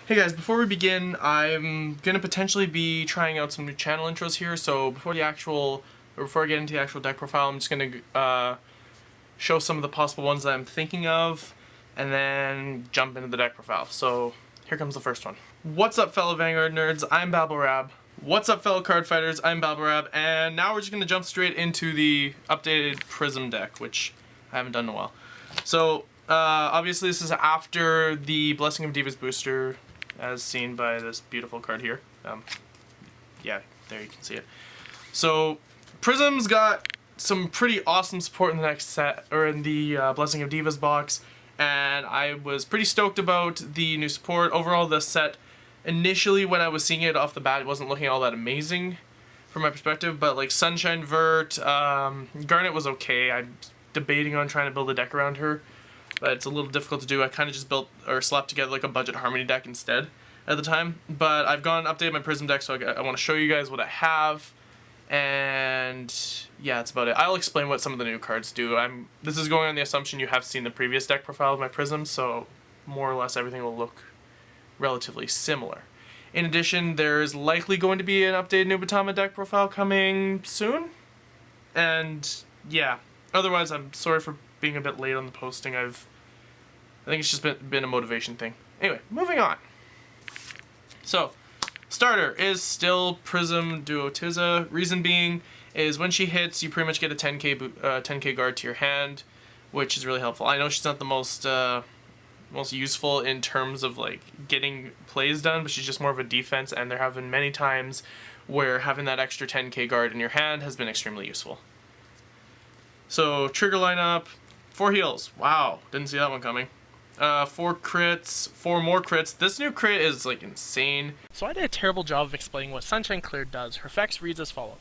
Hey guys, before we begin, I'm gonna potentially be trying out some new channel intros here. So before I get into the actual deck profile, I'm just gonna show some of the possible ones that I'm thinking of, and then jump into the deck profile. So here comes the first one. What's up, fellow Vanguard nerds? I'm Babblerab. What's up, fellow card fighters? I'm Babblerab, and now we're just gonna jump straight into the updated Prism deck, which I haven't done in a while. So obviously this is after the Blessing of Divas booster, as seen by this beautiful card here. Yeah, there you can see it. So Prism's got some pretty awesome support in the next set, or in the Blessing of Divas box, and I was pretty stoked about the new support. Overall, the set, initially when I was seeing it off the bat, it wasn't looking all that amazing from my perspective, but like Sunshine, Vert, Garnet was okay. I'm debating on trying to build a deck around her, but it's a little difficult to do. I kind of just built or slapped together like a budget Harmony deck instead at the time. But I've gone and updated my Prism deck, so I want to show you guys what I have. And yeah, that's about it. I'll explain what some of the new cards do. This is going on the assumption you have seen the previous deck profile of my Prism, so more or less everything will look relatively similar. In addition, there's likely going to be an updated Nubatama deck profile coming soon. And yeah, otherwise I'm sorry for being a bit late on the posting. I think it's just been a motivation thing. Anyway, moving on. So, starter is still Prism Duo Tisza. Reason being is when she hits, you pretty much get a 10k guard to your hand, which is really helpful. I know she's not the most useful in terms of like getting plays done, but she's just more of a defense, and there have been many times where having that extra 10k guard in your hand has been extremely useful. So, trigger lineup, 4 heals. Wow, didn't see that one coming. 4 crits, 4 more crits. This new crit is like insane. So I did a terrible job of explaining what Sunshine Clear does. Her effects reads as follows.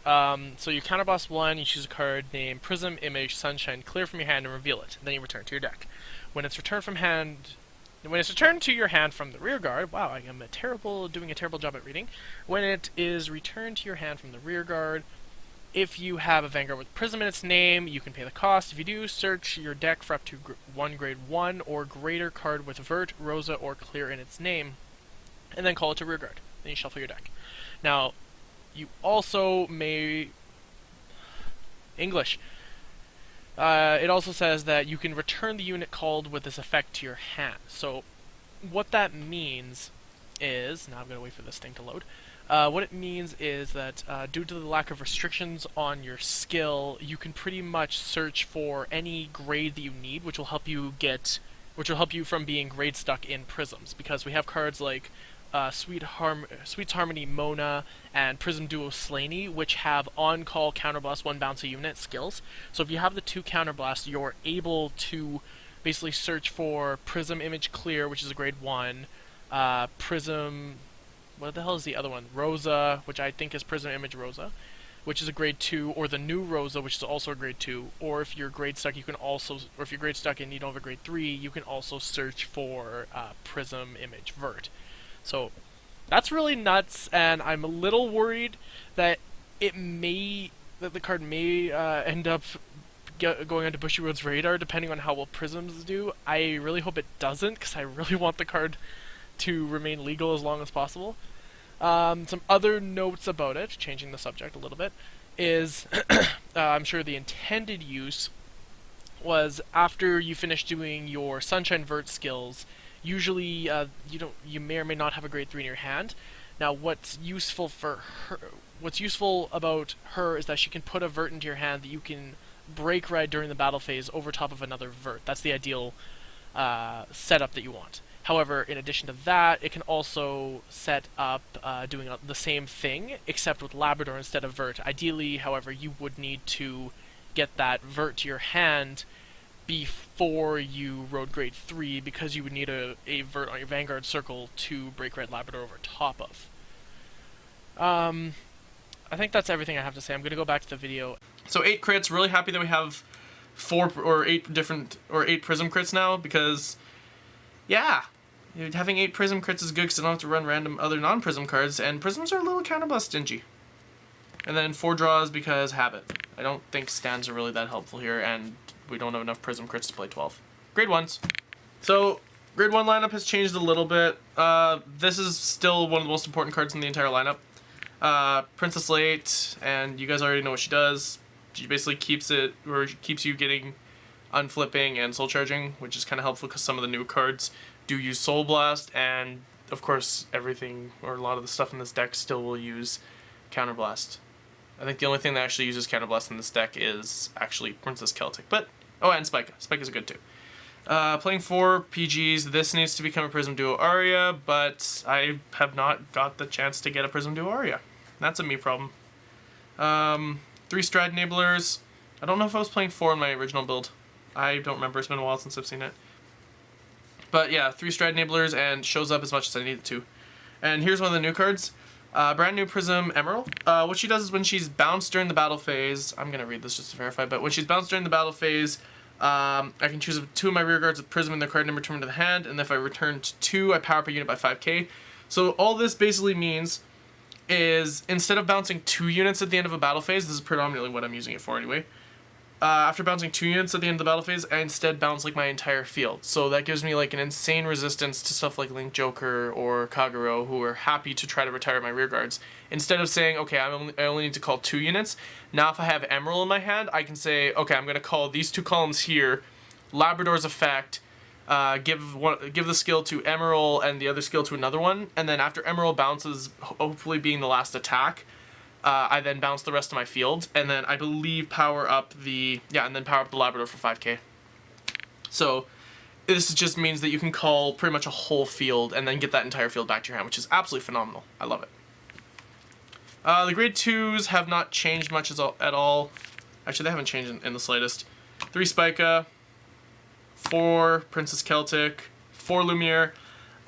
So you counterblast 1, you choose a card named Prism Image Sunshine Clear from your hand and reveal it. Then you return to your deck. When it's returned to your hand from the rear guard, wow, I am doing a terrible job at reading. When it is returned to your hand from the rear guard, if you have a Vanguard with Prism in its name, you can pay the cost. If you do, search your deck for up to one grade 1 or greater card with Vert, Rosa, or Clear in its name, and then call it to rear guard. Then you shuffle your deck. Now, you also may... English. It also says that you can return the unit called with this effect to your hand. So, what that means is... Now I'm going to wait for this thing to load. What it means is that due to the lack of restrictions on your skill, you can pretty much search for any grade that you need, which will help you from being grade stuck in Prisms. Because we have cards like Sweet's Harmony Mona and Prism Duo Slaney, which have on-call counterblast 1 bounce a unit skills. So if you have the 2 counterblast, you're able to basically search for Prism Image Clear, which is a grade 1, Prism... What the hell is the other one? Rosa, which I think is Prism Image Rosa, which is a grade 2, or the new Rosa, which is also a grade 2. Or if you're grade stuck, or if you're grade stuck and you don't have a grade 3, you can also search for Prism Image Vert. So that's really nuts, and I'm a little worried that the card may end up going onto Bushywood's radar, depending on how well Prisms do. I really hope it doesn't, because I really want the card to remain legal as long as possible. Some other notes about it, changing the subject a little bit, is I'm sure the intended use was after you finish doing your Sunshine Vert skills. Usually, you may or may not have a grade 3 in your hand. Now, what's useful about her is that she can put a Vert into your hand that you can break red during the battle phase over top of another Vert. That's the ideal setup that you want. However, in addition to that, it can also set up doing the same thing, except with Labrador instead of Vert. Ideally, however, you would need to get that Vert to your hand before you rode grade 3, because you would need a Vert on your Vanguard circle to break red Labrador over top of. I think that's everything I have to say. I'm going to go back to the video. So 8 crits, really happy that we have 8 Prism crits now, because... yeah, having 8 Prism crits is good because I don't have to run random other non-Prism cards, and Prisms are a little counterblast stingy. And then 4 draws because habit. I don't think stands are really that helpful here, and we don't have enough Prism crits to play 12. Grade 1s. So, Grade 1 lineup has changed a little bit. This is still one of the most important cards in the entire lineup. Princess Leyte, and you guys already know what she does. She basically keeps you getting unflipping and soul charging, which is kind of helpful because some of the new cards do use Soul Blast, and of course everything, or a lot of the stuff in this deck still will use Counterblast. I think the only thing that actually uses Counterblast in this deck is actually Princess Celtic, but, oh, and Spica. Spica's good too. Playing 4 PGs, this needs to become a Prism Duo Aria, but I have not got the chance to get a Prism Duo Aria. That's a me problem. 3 Stride Enablers. I don't know if I was playing 4 in my original build. I don't remember, it's been a while since I've seen it. But yeah, 3 Stride Enablers, and shows up as much as I need it to. And here's one of the new cards. Brand-New-Prism Emeral. What she does is when she's bounced during the battle phase, I'm going to read this just to verify, but when she's bounced during the battle phase, I can choose 2 of my rear guards with Prism in their card and return to the hand, and if I return to 2, I power up a unit by 5k. So all this basically means is, instead of bouncing 2 units at the end of a battle phase, this is predominantly what I'm using it for anyway, after bouncing 2 units at the end of the battle phase, I instead bounce like my entire field. So that gives me like an insane resistance to stuff like Link Joker or Kagero, who are happy to try to retire my rear guards. Instead of saying, okay, I only need to call 2 units, now if I have Emeral in my hand, I can say, okay, I'm going to call these 2 columns here, Labrador's effect, give the skill to Emeral and the other skill to another one, and then after Emeral bounces, hopefully being the last attack, I then bounce the rest of my field, and then I believe power up the Labrador for 5k. So this just means that you can call pretty much a whole field and then get that entire field back to your hand, which is absolutely phenomenal. I love it. The grade 2s have not changed much at all. Actually, they haven't changed in the slightest. 3 Spica, 4 Princess Celtic, 4 Lumiere.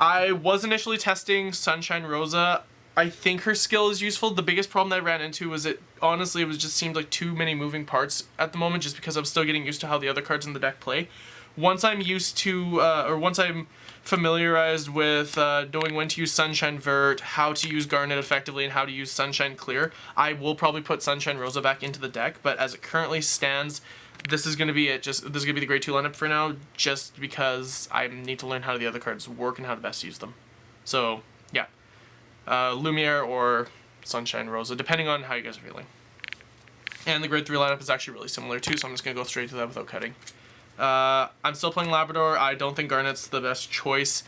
I was initially testing Sunshine Rosa. I think her skill is useful. The biggest problem that I ran into was it just seemed like too many moving parts at the moment, just because I'm still getting used to how the other cards in the deck play. Once I'm used to, once I'm familiarized with knowing when to use Sunshine Vert, how to use Garnet effectively, and how to use Sunshine Clear, I will probably put Sunshine Rosa back into the deck, but as it currently stands, this is going to be it. This is going to be the grade 2 lineup for now, just because I need to learn how the other cards work and how to best use them. So, yeah. Lumiere or Sunshine Rosa, depending on how you guys are feeling. And the grade 3 lineup is actually really similar too, so I'm just going to go straight to that without cutting. I'm still playing Labrador. I don't think Garnet's the best choice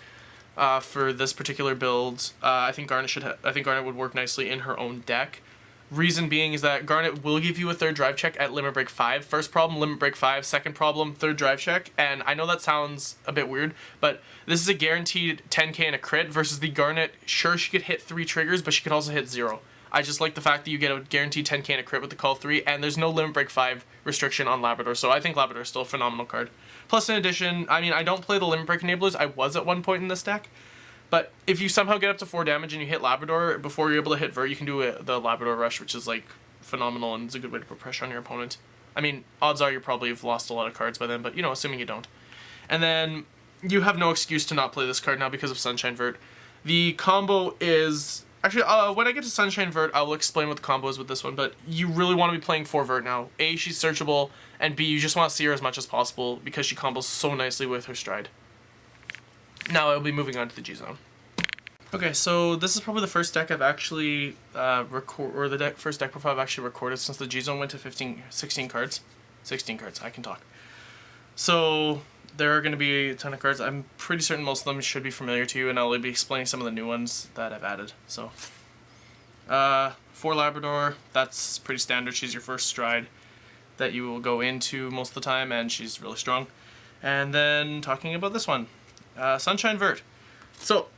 for this particular build. I think Garnet would work nicely in her own deck. Reason being is that Garnet will give you a 3rd drive check at Limit Break 5. First problem, Limit Break 5. Second problem, 3rd drive check. And I know that sounds a bit weird, but this is a guaranteed 10k and a crit versus the Garnet. Sure, she could hit 3 triggers, but she could also hit 0. I just like the fact that you get a guaranteed 10k and a crit with the call 3, and there's no Limit Break 5 restriction on Labrador, so I think Labrador is still a phenomenal card. Plus, in addition, I mean, I don't play the Limit Break enablers. I was at one point in this deck. But if you somehow get up to 4 damage and you hit Labrador, before you're able to hit Vert, you can do the Labrador Rush, which is, like, phenomenal and it's a good way to put pressure on your opponent. I mean, odds are you probably have lost a lot of cards by then, but, you know, assuming you don't. And then you have no excuse to not play this card now because of Sunshine Vert. The combo is... Actually, when I get to Sunshine Vert, I will explain what the combo is with this one, but you really want to be playing 4 Vert now. A, she's searchable, and B, you just want to see her as much as possible because she combos so nicely with her Stride. Now I'll be moving on to the G-Zone. Okay, so this is probably the first deck I've actually first deck profile I've actually recorded since the G-Zone went to 16 cards. 16 cards, I can talk. So there are going to be a ton of cards. I'm pretty certain most of them should be familiar to you, and I'll be explaining some of the new ones that I've added. So, 4 Labrador, that's pretty standard. She's your first Stride that you will go into most of the time, and she's really strong. And then talking about this one, Sunshine Vert. So,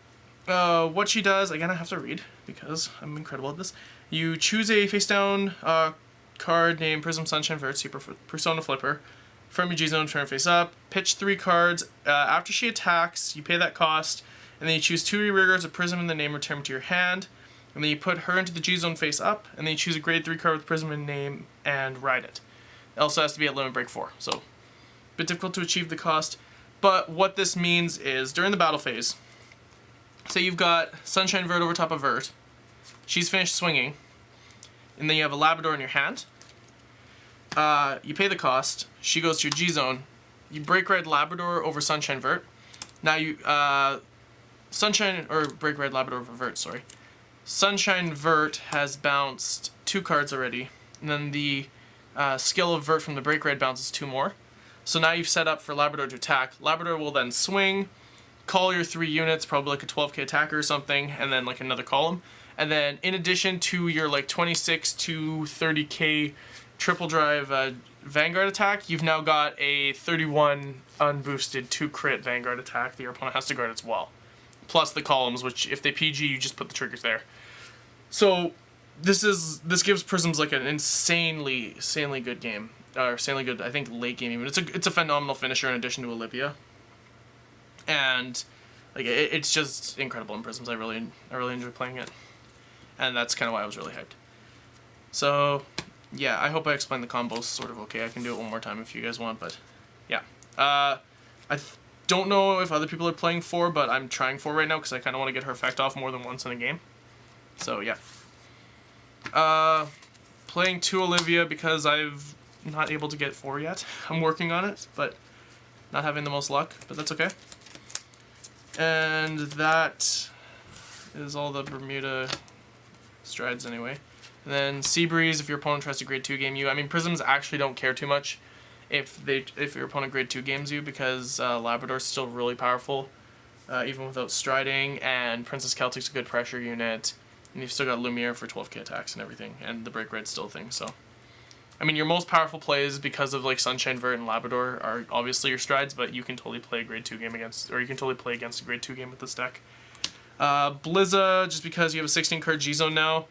what she does, again I have to read because I'm incredible at this. You choose a face down card named Prism Sunshine Vert, so you Persona Flipper. From your G-Zone, turn face up, pitch 3 cards. After she attacks, you pay that cost, and then you choose 2 rear guards of Prism in the name, return them to your hand, and then you put her into the G-Zone face up, and then you choose a grade 3 card with Prism in name and ride it. It also has to be at Limit Break 4, so a bit difficult to achieve the cost. But what this means is, during the battle phase, say you've got Sunshine Vert over top of Vert, she's finished swinging, and then you have a Labrador in your hand. You pay the cost, she goes to your G-Zone, you break ride Labrador over Sunshine Vert, Now you, Sunshine, or Break Red, Labrador, Vert, sorry. Sunshine Vert has bounced 2 cards already, and then the skill of Vert from the Break Red bounces 2 more. So now you've set up for Labrador to attack. Labrador will then swing, call your 3 units, probably like a 12k attacker or something, and then like another column. And then in addition to your like 26 to 30k triple drive Vanguard attack, you've now got a 31 unboosted 2 crit Vanguard attack that your opponent has to guard as well. Plus the columns, which if they PG, you just put the triggers there. So this gives Prisms like an insanely good game, or insanely good, I think, late game even. It's a phenomenal finisher in addition to Olyvia, and like it's just incredible in Prisms. I really enjoy playing it, and that's kind of why I was really hyped. So yeah, I hope I explained the combos sort of okay. I can do it one more time if you guys want, but yeah. I don't know if other people are playing 4, but I'm trying 4 right now because I kind of want to get her effect off more than once in a game. So yeah. Playing 2 Olyvia because I've not able to get 4 yet. I'm working on it, but not having the most luck, but that's okay. And that is all the Bermuda strides anyway. And then Seabreeze, if your opponent tries to grade 2 game you. I mean, Prisms actually don't care too much if your opponent grade 2 games you, because Labrador's still really powerful, even without striding, and Princess Celtic's a good pressure unit, and you've still got Lumiere for 12k attacks and everything, and the Break Red still thing. So I mean, your most powerful plays because of like Sunshine, Vert, and Labrador are obviously your strides, but you can totally play a grade 2 game against, or you can totally play against a grade 2 game with this deck. Blizza, just because you have a 16 card G-Zone now,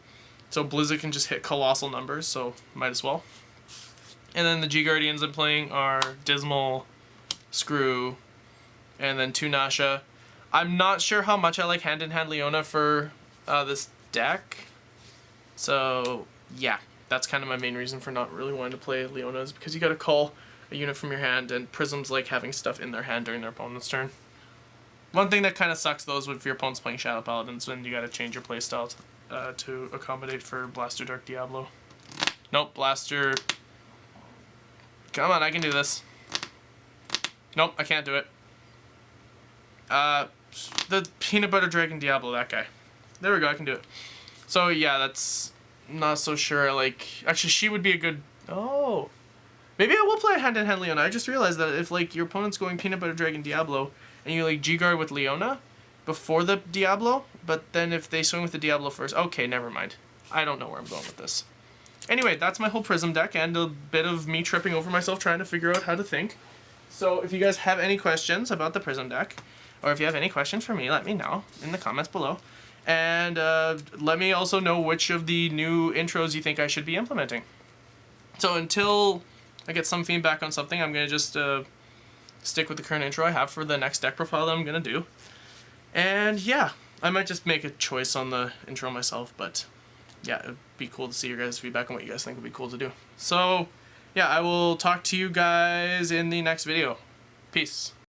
so Blizza can just hit colossal numbers, so might as well. And then the G-Guardians I'm playing are Dizmel, Scryew, and then 2 Nasha. I'm not sure how much I like hand-in-hand Leona for this deck, so yeah. That's kind of my main reason for not really wanting to play Leona, is because you gotta call a unit from your hand, and Prisms like having stuff in their hand during their opponent's turn. One thing that kind of sucks though is if your opponent's playing Shadow Paladins, then you gotta change your playstyle to accommodate for Blaster Dark Diablo. Nope, Blaster. Come on, I can do this. Nope, I can't do it. The Peanut Butter Dragon Diablo, that guy. There we go, I can do it. So yeah, that's not so sure. Like, actually, she would be a good. Oh, maybe I will play hand-in-hand Leona. I just realized that if like your opponent's going Peanut Butter Dragon Diablo and you like G-Guard with Leona before the Diablo, but then if they swing with the Diablo first, okay, never mind. I don't know where I'm going with this. Anyway, that's my whole Prism deck and a bit of me tripping over myself trying to figure out how to think. So if you guys have any questions about the Prism deck, or if you have any questions for me, let me know in the comments below. And let me also know which of the new intros you think I should be implementing. So until I get some feedback on something, I'm going to just stick with the current intro I have for the next deck profile that I'm going to do. And yeah, I might just make a choice on the intro myself, but yeah, it would be cool to see your guys' feedback on what you guys think would be cool to do. So yeah, I will talk to you guys in the next video. Peace.